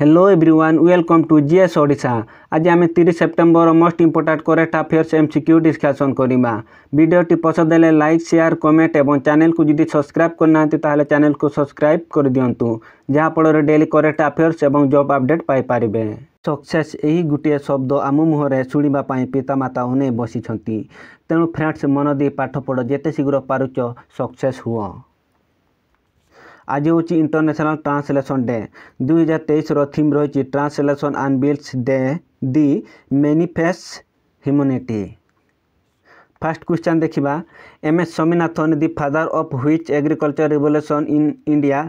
Hello everyone welcome to GS Odisha. आज आम 30 September most important current affairs MCQ discussion करवा। वीडियोटी पसंद है लाइक शेयर कमेंट और चैनल को जब सब्सक्राइब करना ताले चैनल को सब्सक्राइब कर दिंतु जहाँफल डेली करेंट अफेयर्स और जॉब अपडेट पाइपारे। सक्सेस यही गोटे शब्द आम मुहर शुणापी पितामाता उन्हें बसी तेणु फ्रेंड्स मन दी पाठ पढ़ जिते शीघ्र पारुच सक्सेस हुआ। आज हूँ इंटरनेशनल ट्रांसलेशन डे 2023 थीम रही translation unveils the manifest humanity. First question देखा MS Swaminathan the father of which agriculture revolution in India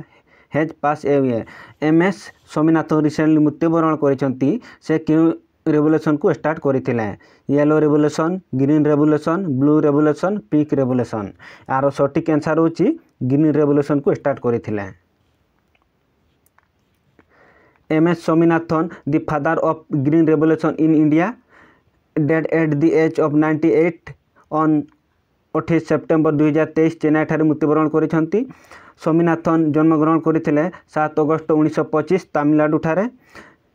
has pass away. MS Swaminathan recently मृत्युवरण करते से क्यों रेवोल्यूशन को स्टार्ट करते yellow revolution green revolution blue revolution pink revolution. यार सटीक answer होची ग्रीन रेवोल्यूशन को स्टार्ट करते। MS Swaminathan the father of green revolution in India dead at the age of 98 on 28 September 2023 Chennai ठारे मृत्युवरण करते। स्वामीनाथन जन्मग्रहण करते 7 अगस्त 1925 तमिलनाडु ठारे।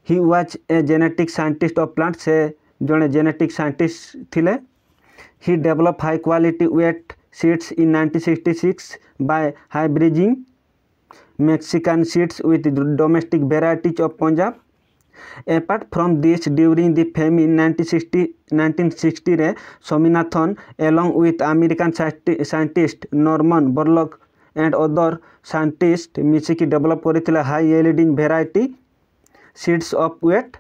He was a genetic scientist of plant से जड़े जेनेटिक साइंटिस्ट थिले। He develop high quality wheat seeds in 1966 by hybridising Mexican seeds with domestic varieties of Punjab. Apart from this during the famine 1960 रे Swaminathan along with American scientist Norman Borlaug and other scientist मिसिकी develop करथिला high yielding variety seeds of wheat.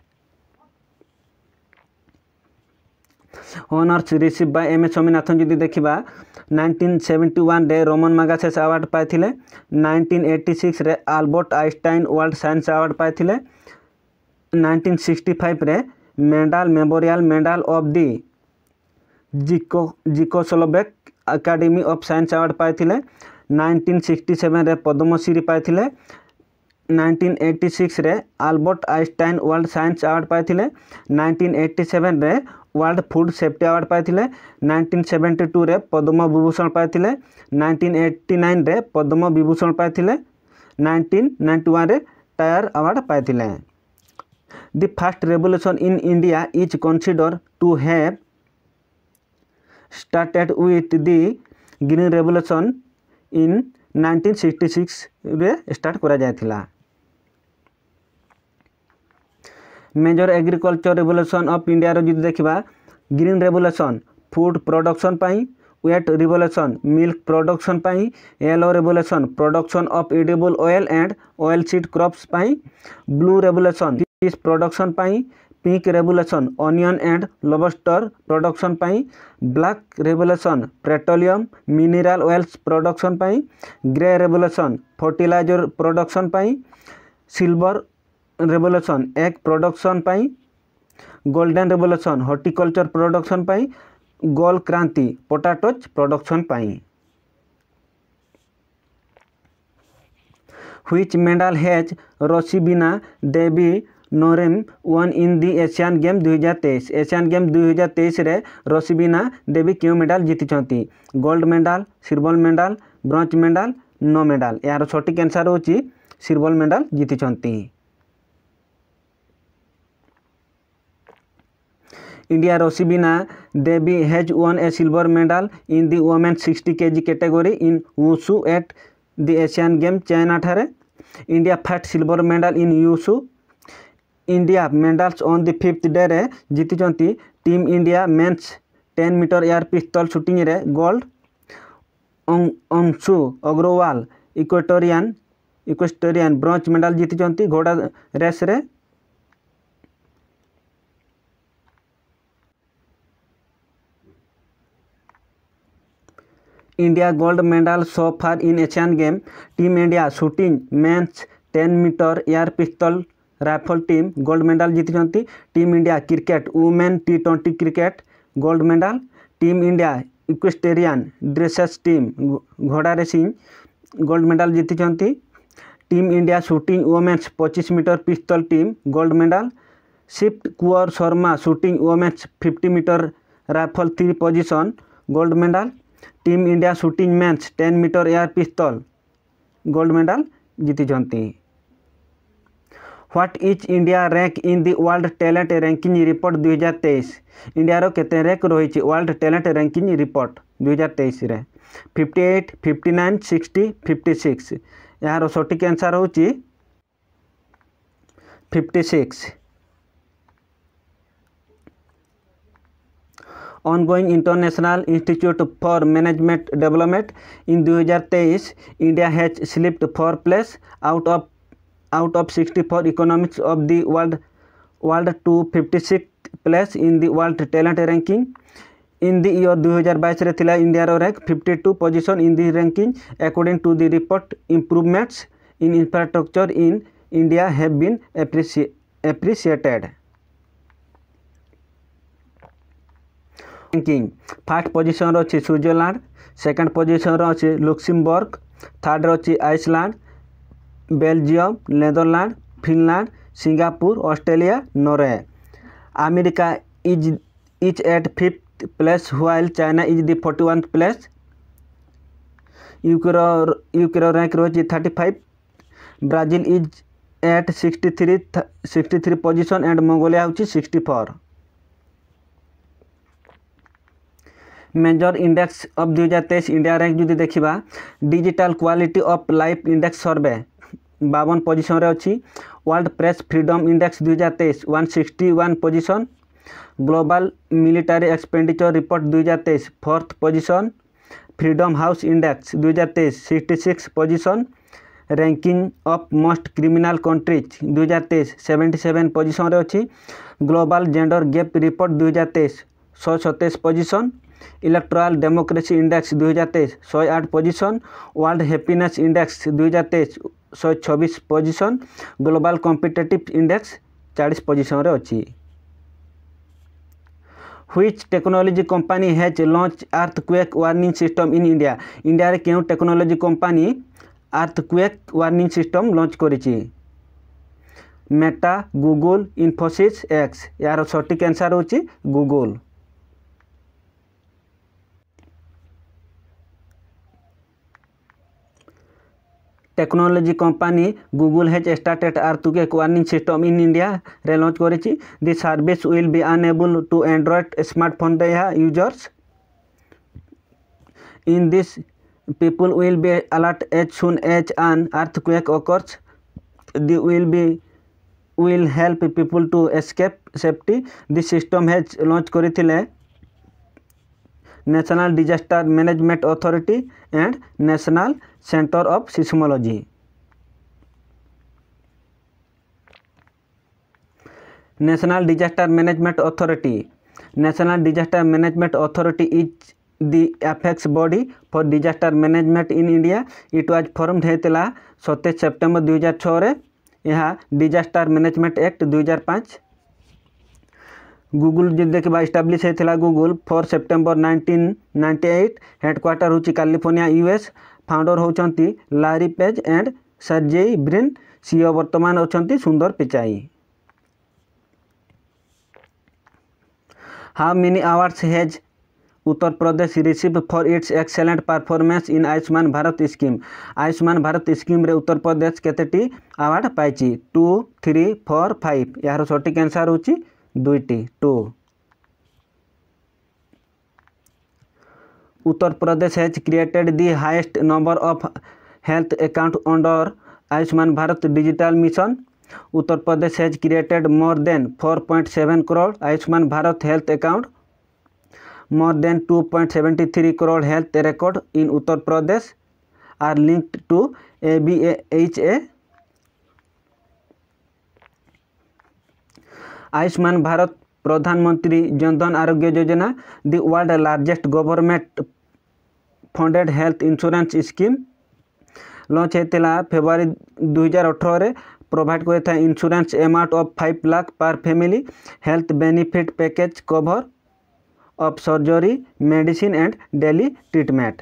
Honours receive by M S Swaminathan ji देखा 1971 रे Roman Magsaysay award पाई 1986 रे Albert Einstein world science award पाई 1965 रे medal memorial medal of the Czechoslovak academy of science award पाई 1967 रे पद्मश्री पाई 1986 रे Albert Einstein world science award पाई 1987 रे वर्ल्ड फूड सेफ्टी अवार्ड पाई 1972 रे पद्म विभूषण पाई 1989 रे पद्म विभूषण पाई 1991 रे टायर अवार्ड पाई। The first revolution in India is consider to have started with the green revolution in 1966 रे स्टार्ट करा जायथिला। Major agriculture revolution of India रो जदि देखा ग्रीन रेवोल्यूशन फूड प्रोडक्शन पाई, वेट रेवोल्यूशन मिल्क प्रोडक्शन पाई, yellow revolution production of edible oil and oil seed crops पाई, blue revolution fish production पाई, pink revolution onion and lobster production पाई, black revolution petroleum mineral oils production पाई, grey revolution fertiliser production पाई, silver revolution egg production पाई, golden revolution horticulture production पाई, गोल क्रांति potatoes production पाई। Which medal has Roshibina Devi Naorem won in the Asian game 2023। Asian game 2023 रे रोसिबिना देवी क्यों मेडल जीति? Gold medal silver medal bronze medal no medal. यार सटीक आंसर होची सिल्वर मेडल जीति। India Roshibina Devi has won a silver medal in the women's 60 kg category in wushu at the Asian Games China ठारे। India first silver medal in wushu. India medals on the 5th day रे जीति। Team India men's 10 metre air pistol shooting रे gold. Anshu Agarwal equestrian bronze medal जीति घोड़ा race रे। India gold medal so far in Asian game. Team India shooting men's 10 metre air pistol rifle team gold medal जीति। Team India cricket women T20 cricket gold medal. Team India equestrian dresses team घोड़ा racing gold medal जीति। Team India shooting women's 25 metre pistol team gold medal. Sift Kunwar Sharma shooting women's 50 metre rifle 3 position gold medal. Team India shooting men's 10 metre air pistol gold medal जीति। What is India rank in the world talent ranking report 2023 India केते rank रही world talent ranking report 2023 रे 58 59 60 56 यार सठिक answer होची 56। ongoing international institute for management development in 2023 India has slipped 4 place out of 64 economies of the world to 56th place in the world talent ranking in the year 2022 रे थिला India रो rank 52 position in the ranking according to the report improvements in infrastructure in India have been appreciated. Ranking first position रो अछि Switzerland, second position रो अछि Luxembourg, third रो अछि Iceland, Belgium, Netherland, Finland, Singapore, Australia, Norway. America is at 5th place while China is the 41th place। UK रो rank रोची 35, Brazil is at 63 position and Mongolia होची 64। Major index of 2023 India rank जो देखा digital quality of life index survey 52 position रे अछि। World press freedom index 2023 161 position. Global military expenditure report 2023 4th position. Freedom house index 2023 66 position. Ranking of most criminal countries 2023 77 position रे अछि। Global gender gap report 2023 127 position. Electoral democracy index 2023 108 position. World happiness index 2023 126 position. Global competitive index 40 position रे अछि। Which technology company has launched earthquake warning system in India? India रे केउ technology company earthquake warning system launch करिछि? Meta, Google, Infosys, X. यार सटीक answer होछि Google. Technology company Google has started earthquake warning system in India रे launch करिछि। The service will be enable to Android smartphone users. In this people will be alert as soon as an earthquake occurs. The will help people to escape safety. This system has launched करिथिले national disaster management authority and national centre of seismology. National disaster management authority is the apex body for disaster management in India. It was formed हेतला 27 September 2006 रे। यह disaster management act 2005। Google जो देखा establish होता Google 4 September 1998। Headquarter होची California US. Founder होचंती Larry Page and Sergey Brin. CEO वर्तमान होचंती Sundar Pichai. How many awards has Uttar Pradesh receive for its excellent performance in Ayushman Bharat scheme? Ayushman Bharat scheme रे उत्तर प्रदेश केतेटी अवार्ड पाइछि? 2 3 4 5। यार सटीक आंसर होची 2टी 2। Uttar Pradesh has created the highest number of health account under Ayushman Bharat digital mission. Uttar Pradesh has created more than 4.7 crore Ayushman Bharat health account. More than 2.73 crore health record in Uttar Pradesh are linked to ABHA. Ayushman Bharat प्रधानमंत्री Jan Dhan Arogya Yojana the world largest government funded health insurance scheme launch होता February 2018 रे। Provide करता insurance amount of 5 lakh पर family. Health benefit package cover of surgery, medicine and daily treatment.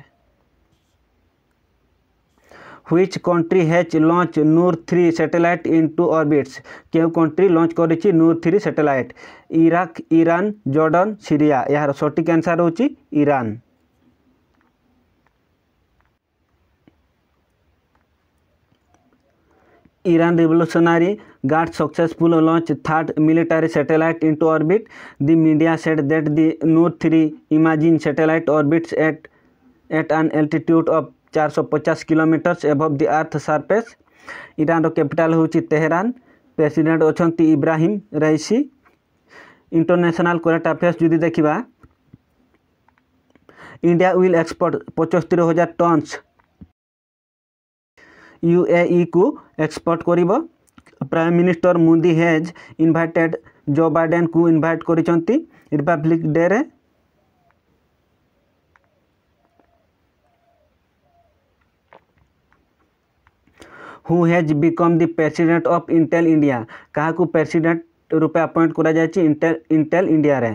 Which country has launched Noor 3 satellite into orbits? केउ country launch करिछि Noor 3 satellite? Iraq, Iran, Jordan, Syria. यार सटीक answer होछि Iran. Iran Revolutionary Guard successfully launched third military satellite into orbit. The media said that the Noor 3 imaging satellite orbits at an altitude of 450 kilometers above the Earth's surface. Iran capital होची Tehran. President अछंती Ibrahim Raisi. International current affairs जुदी देखिबा, India will export 75,000 tons UAE को export करिबो. Prime minister Modi has invited Joe Biden को invite करिसंती republic day रे. Who has become the president of Intel India. कहा को प्रेसिडेंट रूपे अपॉइंट करा जायछि इंटेल इंडिया रे.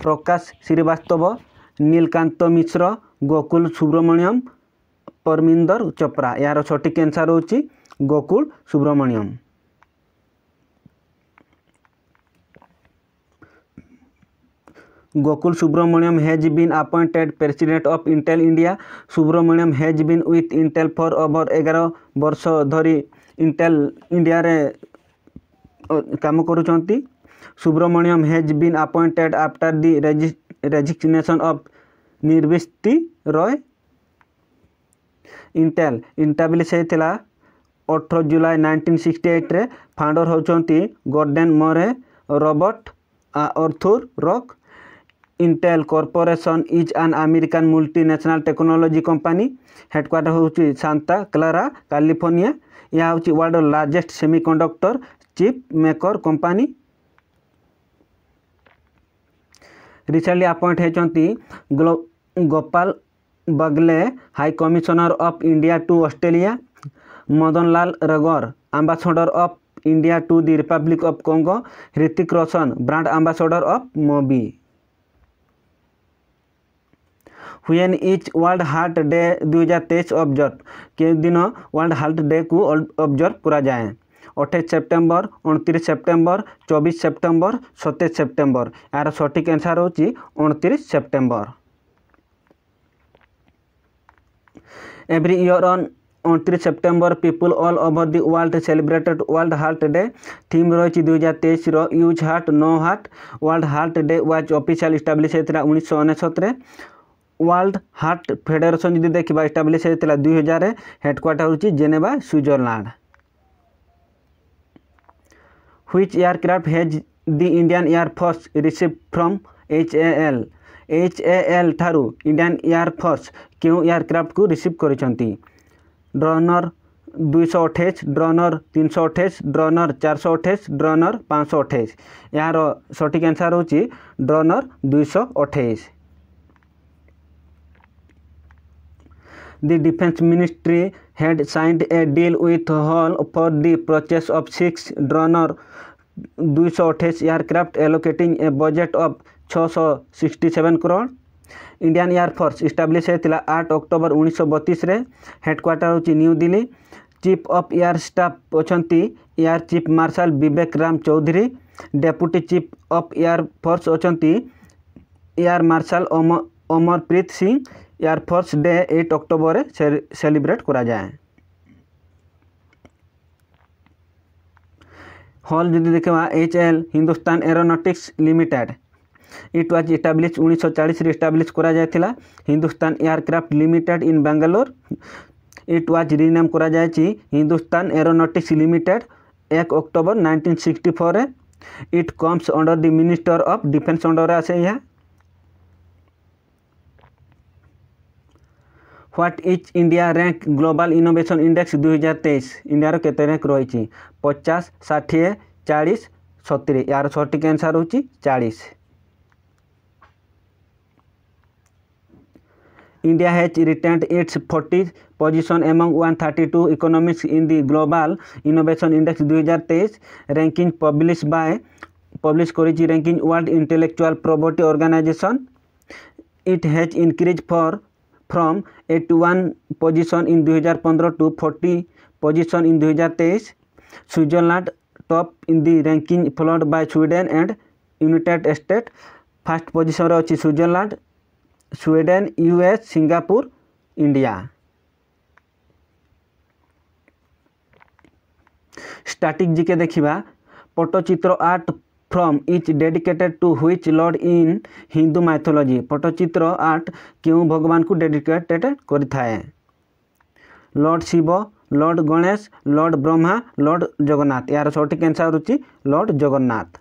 प्रकाश श्रीवास्तव, नीलकांत मिश्र, गोकुल सुब्रमण्यम, परमिंदर चोप्रा. यार सठिक आंसर होची Gokul Subramaniam. Gokul Subramaniam has been appointed President of Intel India. Subramaniam has been with Intel for over 11 वर्ष धरी Intel India रे काम करुचंती. Subramaniam has been appointed after the resignation of Nirvasti Roy. Intel establish होता 18 जुलाई 1968 रे. Founder होचंती Gordon Moore, Robert Arthur Rock. Intel Corporation is an American multinational technology company. Headquarter होची Santa Clara, California. यह होची world largest semiconductor chip maker company. Recently appoint होचंती Gopal Baglay high commissioner of India to Australia. Madan Lal Ragar ambassador of India to the republic of Congo. Hrithik Roshan brand ambassador of Mobi. When is world heart day 2023 observe. के दिन world heart day को observe करा जाए. 28 September, 29 September, 24 September, 27 September. यार सठिक answer होची 29 September. Every year on 29 September people all over the world celebrated world heart day. Theme रही 2023 रो use heart know heart. World heart day was official establish होता 1969. World heart federation जी देखा establish होता 2000. Headquarter होची Geneva Switzerland. Which aircraft has the Indian air force received from HAL. HAL ठारू Indian air force क्यों aircraft को receive करिसंती. ड्रोनर 228, ड्रोनर 328, ड्रोनर 428, ड्रोनर 528. यार सठिक answer होची ड्रोनर 228. The Defence Ministry had signed a deal with HAL for the purchase of 6 Droner 228 aircraft, allocating a budget of 667 crore. Indian airforce establish होता 8 October 1932 रे. Headquarter होची New Delhi. Chief of air staff अछंती air chief marshal Vivek Ram Chaudhari. Deputy chief of air force अछंती air marshal Amarpreet Singh. Airforce day 8 October celebrate करा जाए. HAL जो देखा HAL Hindustan aeronautics limited. It was establish 1940 establish करा जायथिला. Hindustan aircraft limited in Bangalore. It was rename करा जायछि Hindustan aeronautics limited 1 October 1964. It comes under the minister of defence under आसे. यह what is India rank global innovation index 2023. India रो केते rank रही 50, 60, 40, 70. यार सठिक आंसर होची 40. India has retained its 40th position among 132 economies in the Global Innovation Index 2023. Ranking published करिछि ranking World Intellectual Property Organization. It has increased from 81 position in 2015 to 40 position in 2023. Switzerland top in the ranking, followed by Sweden and United States. First position रे अछि Switzerland, Sweden, US, Singapore, India. Static GK देखिबा Pattachitra art from each dedicated to which lord in Hindu mythology Pattachitra art क्यों भगवान को dedicated करिथाए lord Shiva lord Ganesh lord Brahma lord Jagannath यार सठिक answer होची lord Jagannath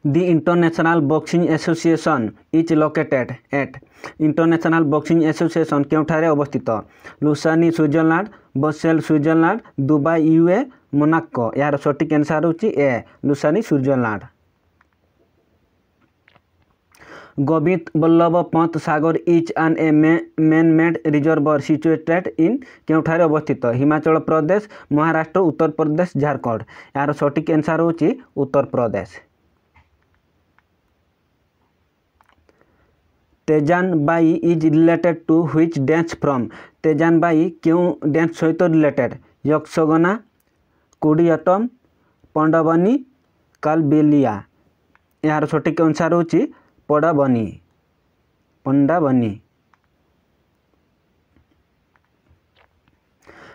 The International Boxing Association is located at international boxing association केउठारे अवस्थित Lausanne Switzerland Basel Switzerland Dubai UAE Monaco यार सठिक आंसर होची A Lausanne Switzerland Govind Ballabh Pant Sagar is an a man made reservoir situated in केउठारे अवस्थित हिमाचल प्रदेश महाराष्ट्र उत्तर प्रदेश झारखंड यार सठिक आंसर होची Uttar Pradesh Teejan Bai is related to which dance from Teejan Bai क्यों डांस सहित रिलेटेड यक्षगना कुडियट्टम पंडबनी कालबेलिया यार सठिक आंसर होची Pandavani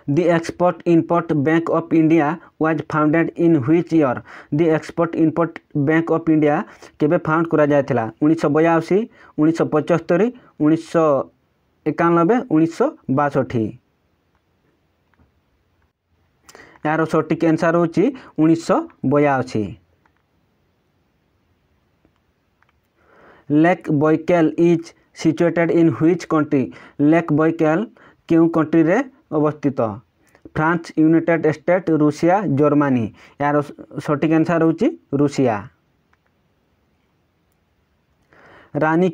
The Export Import Bank of India was founded in which year? The Export Import Bank of India केबे फाउंड करा जायथिला 1982 1975 1991 1962 यार सठिक आंसर होची 1982 lake Baikal is situated in which country lake Baikal क्यों कंट्री रे अवस्थित France United State Russia Germany यार सठिक आंसर होची Russia Rani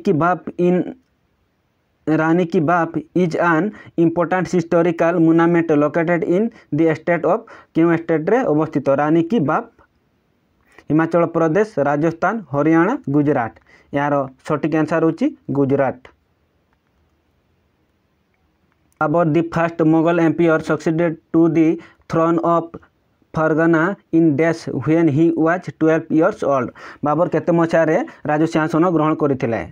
ki Vav is an important historical monument located in the state of क्यों स्टेट रे अवस्थित रानी की बाप हिमाचल प्रदेश राजस्थान हरियाणा गुजरात यार सठिक आंसर होची Gujarat About the first Mughal emperor succeeded to the throne of Fargana in dash when he was 12 years old. Babar केते मचारे राज सिंहासन ग्रहण करथिले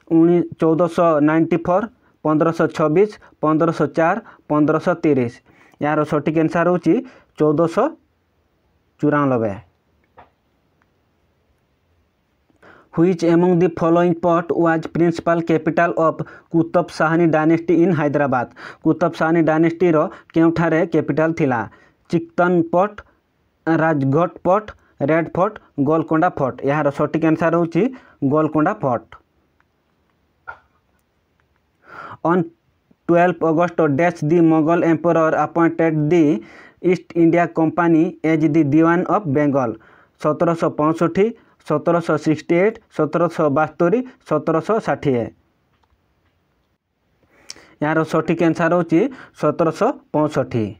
1494 1526 1504 1530 यार सठिक आंसर होची 1494 Which among the following port was principal capital of Qutub Shahi dynasty in Hyderabad Qutub Shahi dynasty रो केउठारे capital थिला Chiktan fort Rajghat fort red fort Golconda fort यार सठिक आंसर होची Golconda fort On 12 August dash the Mughal emperor appointed the East India Company as the Diwan of Bengal 1765 1768 1772 1760 यार सठिक answer होची 1765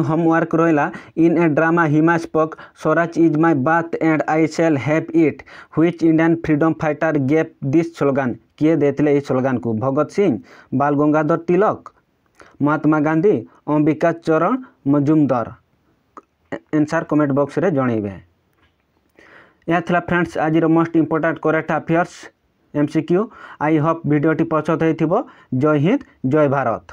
homework रहा इन ए ड्रामा हिमा spoke Swaraj is my birth and I shall have it which Indian freedom fighter gave this slogan किए देथिले ए slogan को भगत सिंह बाल गंगाधर तिलक महात्मा गांधी अंबिका चरण मजुमदार आंसर कमेंट बॉक्स रे जणैबे या थला फ्रेंड्स आज most important current affairs MCQ I hope वीडियोटी पसंद होइथिबो जय हिंद जय भारत।